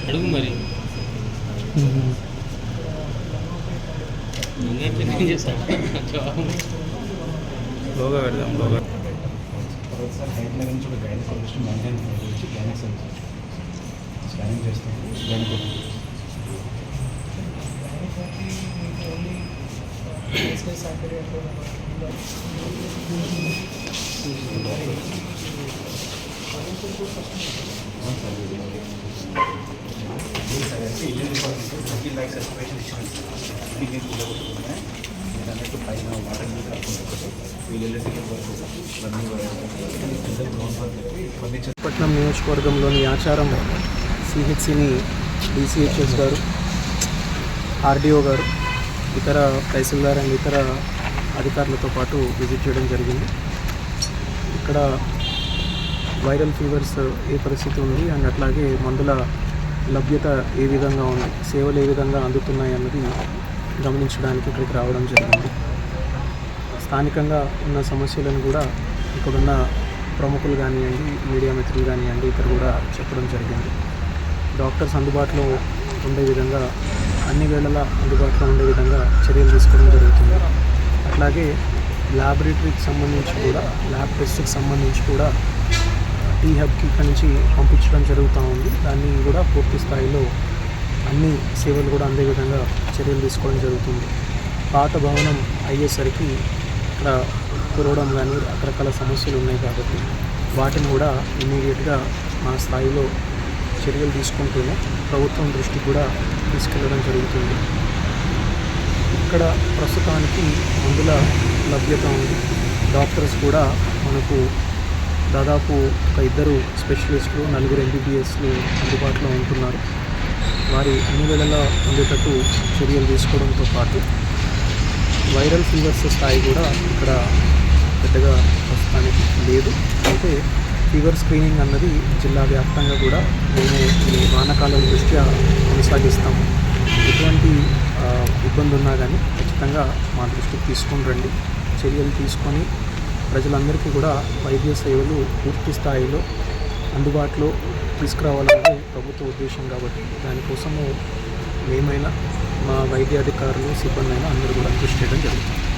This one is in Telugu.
అడుగు మరి లోగా పెడదాం లోగా ఒకసారి హైట్ లెవెల్ నుంచి ఒక గైడ్ కొలెస్ట్రాల్ మెయింటైన్ వచ్చి గైనెక్స్ స్కానింగ్ చేస్తాం పట్నం నియోజకవర్గంలోని ఆచారం సిహెచ్సిని డిసిహెచ్ఎస్ గారు, ఆర్డీఓ గారు, ఇతర తహసీల్దార్ అండ్ ఇతర అధికారులతో పాటు విజిట్ చేయడం జరిగింది. ఇక్కడ వైరల్ ఫీవర్స్ ఏ పరిస్థితి ఉంది అండ్ అట్లాగే మందుల లభ్యత ఏ విధంగా ఉంది, సేవలు ఏ విధంగా అందుతున్నాయి అన్నది గమనించడానికి ఇక్కడికి రావడం జరిగింది. స్థానికంగా ఉన్న సమస్యలను కూడా ఇక్కడున్న ప్రముఖులు కానివ్వండి, మీడియా మిత్రులు కానివ్వండి, ఇతరు కూడా చెప్పడం జరిగింది. డాక్టర్స్ అందుబాటులో ఉండే విధంగా, అన్ని వేళలా అందుబాటులో ఉండే విధంగా చర్యలు తీసుకోవడం జరుగుతుంది. అట్లాగే ల్యాబొరేటరీకి సంబంధించి కూడా, ల్యాబ్ టెస్ట్కి సంబంధించి కూడా టీ హబ్కి ఇక్కడి నుంచి పంపించడం జరుగుతూ ఉంది. దాన్ని కూడా పూర్తి స్థాయిలో అన్ని సేవలు కూడా అందే విధంగా చర్యలు తీసుకోవడం జరుగుతుంది. పాత భవనం అయ్యేసరికి ఇక్కడ కురవడం కానీ రకరకాల సమస్యలు ఉన్నాయి కాబట్టి వాటిని కూడా ఇమీడియట్గా మా స్థాయిలో చర్యలు తీసుకుంటూనే ప్రభుత్వం దృష్టికి కూడా తీసుకెళ్ళడం జరుగుతుంది. ఇక్కడ ప్రస్తుతానికి మందుల లభ్యత ఉంది. డాక్టర్స్ కూడా మనకు దాదాపు ఒక 2 స్పెషలిస్టులు, 4 MBBSలు అందుబాటులో ఉంటున్నారు. వారి అన్ని వేళలా ఉండేటట్టు చర్యలు తీసుకోవడంతో పాటు వైరల్ ఫీవర్స్ స్థాయి కూడా ఇక్కడ పెద్దగా ప్రస్తుతానికి లేదు. అయితే ఫీవర్ స్క్రీనింగ్ అన్నది జిల్లా వ్యాప్తంగా కూడా మేము ఈ వానాకాలం దృష్ట్యా కొనసాగిస్తాము. ఎటువంటి ఇబ్బంది ఉన్నా కానీ ఖచ్చితంగా మా దృష్టికి తీసుకొని రండి. చర్యలు తీసుకొని ప్రజలందరికీ కూడా వైద్య సేవలు పూర్తి స్థాయిలో అందుబాటులో తీసుకురావాలనేది ప్రభుత్వ ఉద్దేశం కాబట్టి దానికోసము మేమైనా, మా వైద్య అధికారులు, సిబ్బంది అయినా అందరూ కూడా కృషి చేయడం జరుగుతుంది.